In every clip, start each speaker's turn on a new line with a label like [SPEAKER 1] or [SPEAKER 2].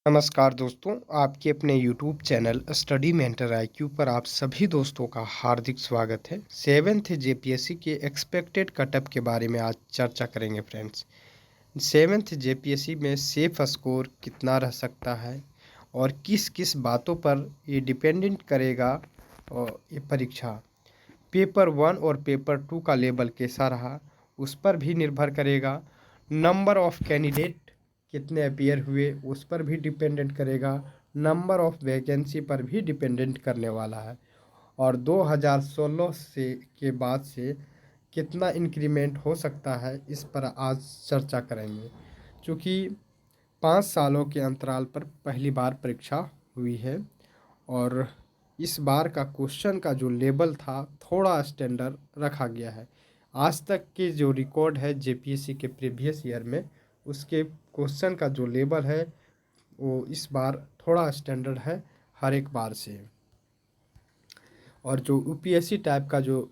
[SPEAKER 1] नमस्कार दोस्तों, आपके अपने YouTube channel study mentor IQ पर आप सभी दोस्तों का हार्दिक स्वागत है। सेवेंथ जेपीएससी के एक्सपेक्टेड कटअप के बारे में आज चर्चा करेंगे फ्रेंड्स। सेवेंथ जेपीएससी में सेफ स्कोर कितना रह सकता है और किस किस बातों पर ये डिपेंडेंट करेगा। और ये परीक्षा पेपर 1 और पेपर 2 का लेवल कैसा रहा उस पर भी निर्भर करेगा। नंबर ऑफ कैंडिडेट कितने अपीयर हुए उस पर भी डिपेंडेंट करेगा। नंबर ऑफ वैकेंसी पर भी डिपेंडेंट करने वाला है। और 2016 से के बाद से कितना इंक्रीमेंट हो सकता है इस पर आज चर्चा करेंगे। क्योंकि 5 सालों के अंतराल पर पहली बार परीक्षा हुई है और इस बार का क्वेश्चन का जो लेवल था थोड़ा स्टैंडर्ड रखा गया है। आज तक के जो रिकॉर्ड है जेपीएससी के प्रीवियस ईयर में उसके क्वेश्चन का जो लेवल है वो इस बार थोड़ा स्टैंडर्ड है हर एक बार से। और जो यूपीएससी टाइप का जो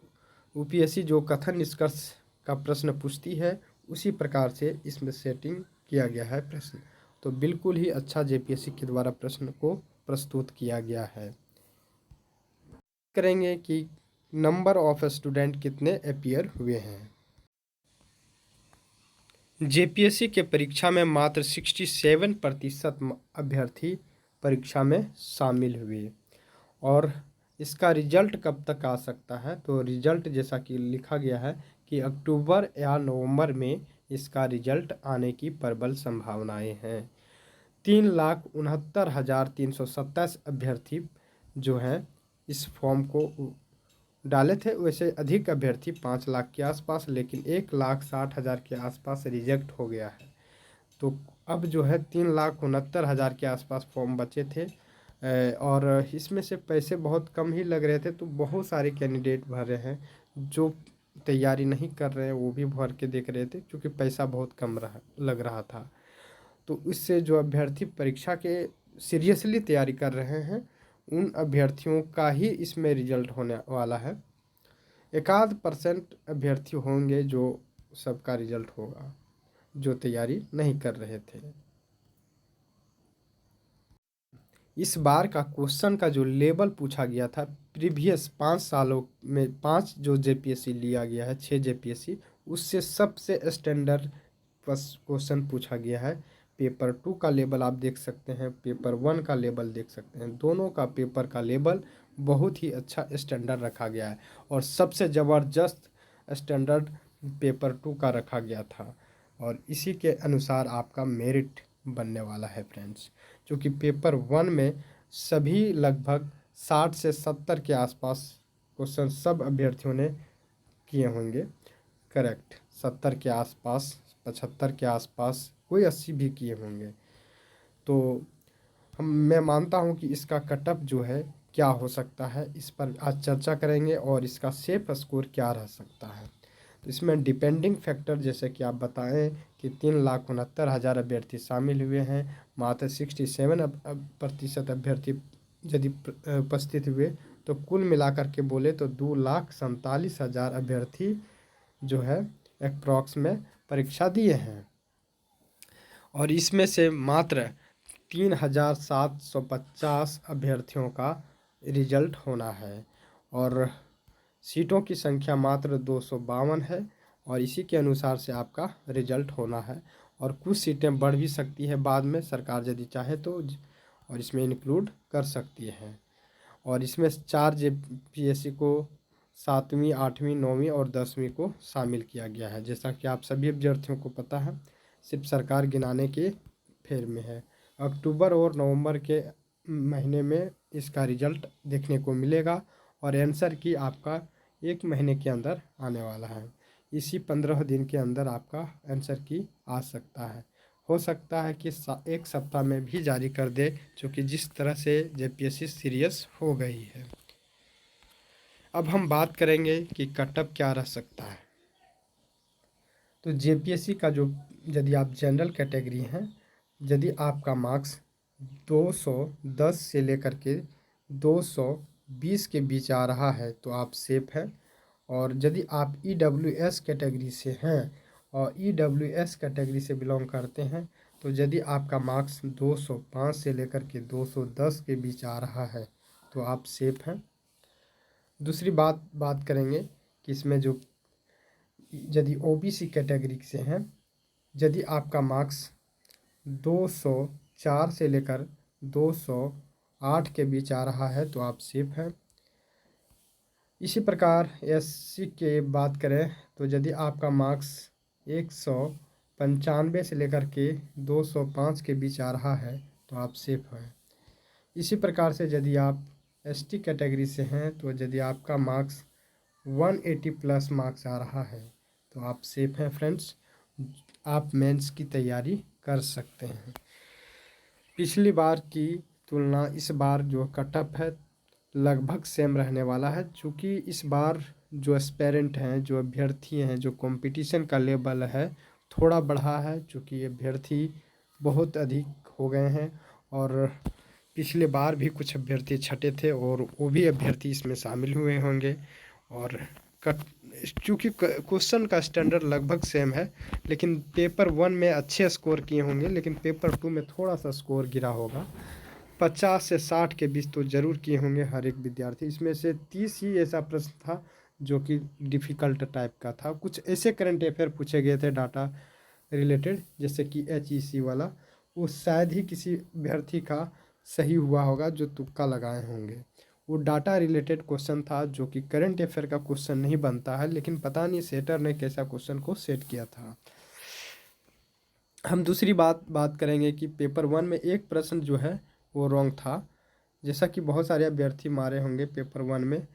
[SPEAKER 1] यूपीएससी जो कथन निष्कर्ष का प्रश्न पूछती है उसी प्रकार से इसमें सेटिंग किया गया है प्रश्न। तो बिल्कुल ही अच्छा जेपीएससी के द्वारा प्रश्न को प्रस्तुत किया गया है। करेंगे कि नंबर ऑफ स्टूडेंट कितने अपीयर हुए हैं। जेपीएससी के परीक्षा में मात्र 67% अभ्यर्थी परीक्षा में शामिल हुए। और इसका रिजल्ट कब तक आ सकता है, तो रिजल्ट जैसा कि लिखा गया है कि अक्टूबर या नवंबर में इसका रिजल्ट आने की प्रबल संभावनाएं हैं। 3,69,327 अभ्यर्थी जो हैं इस फॉर्म को डाले थे। वैसे अधिक अभ्यर्थी 5 लाख के आसपास, लेकिन 1,60,000 के आसपास रिजेक्ट हो गया है। तो अब जो है 3,69,000 के आसपास फॉर्म बचे थे और इसमें से पैसे बहुत कम ही लग रहे थे। तो बहुत सारे कैंडिडेट भर रहे हैं, जो तैयारी नहीं कर रहे हैं वो भी भर के देख रहे थे क्योंकि पैसा बहुत कम लग रहा था। तो इससे जो अभ्यर्थी परीक्षा के सीरियसली तैयारी कर रहे हैं उन अभ्यर्थियों का ही इसमें रिजल्ट होने वाला है। 1% अभ्यर्थी होंगे जो सबका रिजल्ट होगा जो तैयारी नहीं कर रहे थे। इस बार का क्वेश्चन का जो लेवल पूछा गया था प्रीवियस 5 सालों में 5 जो जेपीएससी लिया गया है 6 जेपीएससी उससे सबसे स्टैंडर्ड क्वेश्चन पूछा गया है। पेपर 2 का लेवल आप देख सकते हैं, पेपर 1 का लेवल देख सकते हैं। दोनों का पेपर का लेवल बहुत ही अच्छा स्टैंडर्ड रखा गया है और सबसे ज़बरदस्त स्टैंडर्ड पेपर 2 का रखा गया था। और इसी के अनुसार आपका मेरिट बनने वाला है फ्रेंड्स। क्योंकि पेपर 1 में सभी लगभग 60 से 70 के आसपास क्वेश्चन सब अभ्यर्थियों ने किए होंगे करेक्ट। 70 के आसपास, 75 के आसपास, कोई 80 भी किए होंगे। तो मैं मानता हूं कि इसका कटअप जो है क्या हो सकता है इस पर आज चर्चा करेंगे और इसका सेफ स्कोर क्या रह सकता है। तो इसमें डिपेंडिंग फैक्टर जैसे कि आप बताएं कि 3,69,000 अभ्यर्थी शामिल हुए हैं, मात्र 67% अभ्यर्थी यदि उपस्थित हुए तो कुल मिलाकर के बोले तो 2,47,000 अभ्यर्थी जो है अप्रॉक्स में परीक्षा दिए हैं। और इसमें से मात्र 3,750 अभ्यर्थियों का रिजल्ट होना है और सीटों की संख्या मात्र 252 है और इसी के अनुसार से आपका रिजल्ट होना है। और कुछ सीटें बढ़ भी सकती है बाद में सरकार यदि चाहे तो, और इसमें इंक्लूड कर सकती है। और इसमें 4 जेपीएससी को 7वीं, 8वीं, 9वीं और 10वीं को शामिल किया गया है। जैसा कि आप सभी अभ्यर्थियों को पता है, सिर्फ सरकार गिनाने के फेर में है। अक्टूबर और नवंबर के महीने में इसका रिजल्ट देखने को मिलेगा और आंसर की आपका 1 महीने के अंदर आने वाला है। इसी 15 दिन के अंदर आपका आंसर की आ सकता है। हो सकता है कि 1 सप्ताह में भी जारी कर दे, क्योंकि जिस तरह से जेपीएससी सीरियस हो गई है। अब हम बात करेंगे कि कटअप क्या रह सकता है। तो जेपीएससी का जो यदि आप जनरल कैटेगरी हैं, यदि आपका मार्क्स 210 से लेकर के 220 के बीच आ रहा है तो आप सेफ हैं। और यदि आप ईडब्ल्यूएस कैटेगरी से हैं और ईडब्ल्यूएस कैटेगरी से बिलोंग करते हैं तो यदि आपका मार्क्स 205 से लेकर के 210 के बीच आ रहा है तो आप सेफ हैं। दूसरी बात करेंगे कि इसमें जो यदि ओबीसी कैटेगरी से हैं, यदि आपका मार्क्स 204 से लेकर 208 के बीच आ रहा है तो आप सेफ हैं। इसी प्रकार एससी के बात करें तो यदि आपका मार्क्स 195 से लेकर के 205 के बीच आ रहा है तो आप सेफ हैं। इसी प्रकार से यदि आप एसटी कैटेगरी से हैं तो यदि आपका मार्क्स 180 प्लस मार्क्स आ रहा है तो आप सेफ हैं फ्रेंड्स। आप मेंस की तैयारी कर सकते हैं। पिछली बार की तुलना इस बार जो कटअप है लगभग सेम रहने वाला है, चूँकि इस बार जो एस्पेरेंट हैं, जो अभ्यर्थी हैं, जो कंपटीशन का लेवल है थोड़ा बढ़ा है, चूँकि अभ्यर्थी बहुत अधिक हो गए हैं और पिछले बार भी कुछ अभ्यर्थी छटे थे और वो भी अभ्यर्थी इसमें शामिल हुए होंगे। और चूँकि क्वेश्चन का स्टैंडर्ड लगभग सेम है, लेकिन पेपर 1 में अच्छे स्कोर किए होंगे, लेकिन पेपर 2 में थोड़ा सा स्कोर गिरा होगा। 50 से 60 के बीच तो ज़रूर किए होंगे हर एक विद्यार्थी। इसमें से 30 ही ऐसा प्रश्न था जो कि डिफ़िकल्ट टाइप का था। कुछ ऐसे करंट अफेयर पूछे गए थे डाटा रिलेटेड, जैसे कि HEC वाला, वो शायद ही किसी अभ्यर्थी का सही हुआ होगा जो तुक्का लगाए होंगे। वो डाटा रिलेटेड क्वेश्चन था जो कि करंट अफेयर का क्वेश्चन नहीं बनता है, लेकिन पता नहीं सेटर ने कैसा क्वेश्चन को सेट किया था। हम दूसरी बात करेंगे कि पेपर 1 में एक प्रश्न जो है वो रॉन्ग था, जैसा कि बहुत सारे अभ्यर्थी मारे होंगे पेपर 1 में,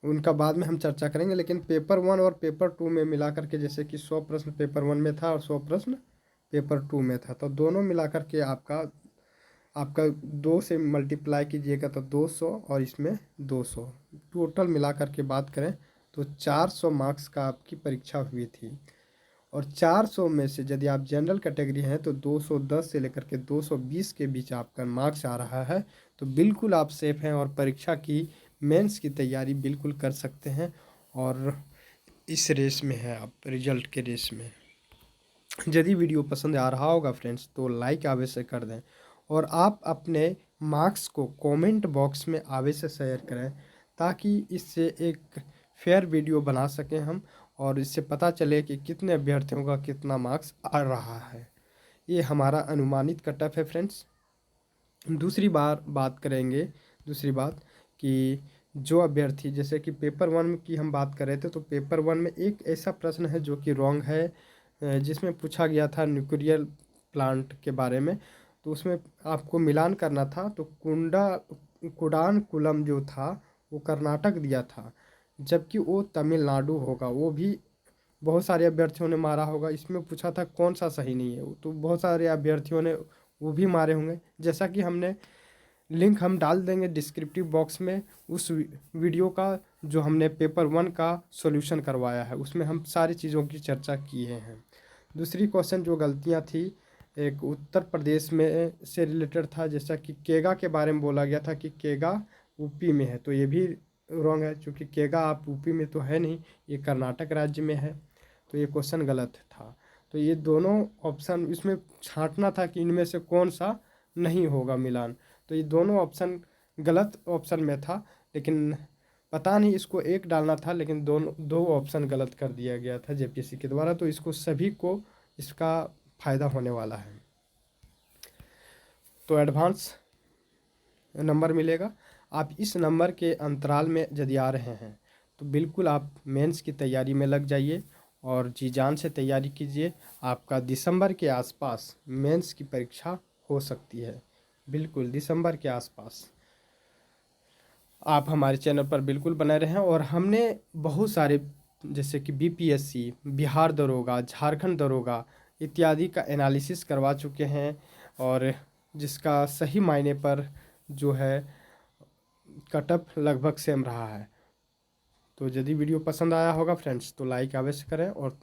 [SPEAKER 1] उनका बाद में हम चर्चा करेंगे। लेकिन पेपर 1 और पेपर 2 में मिला करके जैसे कि 100 प्रश्न पेपर 1 में था और 100 प्रश्न पेपर 2 में था, तो दोनों मिला करके आपका 2 से मल्टीप्लाई कीजिएगा तो 200 और इसमें 200, टोटल मिला करके बात करें तो 400 मार्क्स का आपकी परीक्षा हुई थी। और 400 में से यदि आप जनरल कैटेगरी हैं तो 210 से लेकर के 220 के बीच आपका मार्क्स आ रहा है तो बिल्कुल आप सेफ हैं और परीक्षा की मेंस की तैयारी बिल्कुल कर सकते हैं। और इस रेस में है आप, रिजल्ट के रेस में। यदि वीडियो पसंद आ रहा होगा फ्रेंड्स तो लाइक अवश्य कर दें और आप अपने मार्क्स को कमेंट बॉक्स में अवश्य शेयर करें, ताकि इससे एक फेयर वीडियो बना सकें हम और इससे पता चले कि कितने अभ्यर्थियों का कितना मार्क्स आ रहा है। ये हमारा अनुमानित कटअप है फ्रेंड्स। दूसरी बात करेंगे, दूसरी बात कि जो अभ्यर्थी, जैसे कि पेपर 1 की हम बात कर रहे थे, तो पेपर 1 में एक ऐसा प्रश्न है जो कि रॉन्ग है, जिसमें पूछा गया था न्यूक्लियर प्लांट के बारे में। तो उसमें आपको मिलान करना था, तो कुडानकुलम जो था वो कर्नाटक दिया था, जबकि वो तमिलनाडु होगा। वो भी बहुत सारे अभ्यर्थियों ने मारा होगा। इसमें पूछा था कौन सा सही नहीं है, तो बहुत सारे अभ्यर्थियों ने वो भी मारे होंगे। जैसा कि हमने लिंक हम डाल देंगे डिस्क्रिप्टिव बॉक्स में उस वीडियो का, जो हमने पेपर 1 का सॉल्यूशन करवाया है, उसमें हम सारी चीज़ों की चर्चा किए हैं। दूसरी क्वेश्चन जो गलतियां थी, एक उत्तर प्रदेश में से रिलेटेड था, जैसा कि केगा के बारे में बोला गया था कि केगा यूपी में है, तो ये भी रॉन्ग है, क्योंकि केगा आप यूपी में तो है नहीं, ये कर्नाटक राज्य में है, तो ये क्वेश्चन गलत था। तो ये दोनों ऑप्शन इसमें छांटना था कि इनमें से कौन सा नहीं होगा मिलान, तो ये दोनों ऑप्शन गलत ऑप्शन में था, लेकिन पता नहीं इसको एक डालना था, लेकिन दो ऑप्शन गलत कर दिया गया था जेपीएससी के द्वारा। तो इसको सभी को इसका फ़ायदा होने वाला है। तो एडवांस नंबर मिलेगा। आप इस नंबर के अंतराल में यदि आ रहे हैं तो बिल्कुल आप मेंस की तैयारी में लग जाइए और जी जान से तैयारी कीजिए। आपका दिसंबर के आसपास मेंस की परीक्षा हो सकती है, बिल्कुल दिसंबर के आसपास। आप हमारे चैनल पर बिल्कुल बने रहें। और हमने बहुत सारे, जैसे कि बीपीएससी, बिहार दरोगा, झारखंड दरोगा इत्यादि का एनालिसिस करवा चुके हैं, और जिसका सही मायने पर जो है कटअप लगभग सेम रहा है। तो यदि वीडियो पसंद आया होगा फ्रेंड्स तो लाइक अवश्य करें और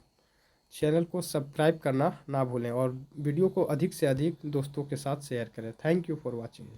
[SPEAKER 1] चैनल को सब्सक्राइब करना ना भूलें, और वीडियो को अधिक से अधिक दोस्तों के साथ शेयर करें। Thank you for watching.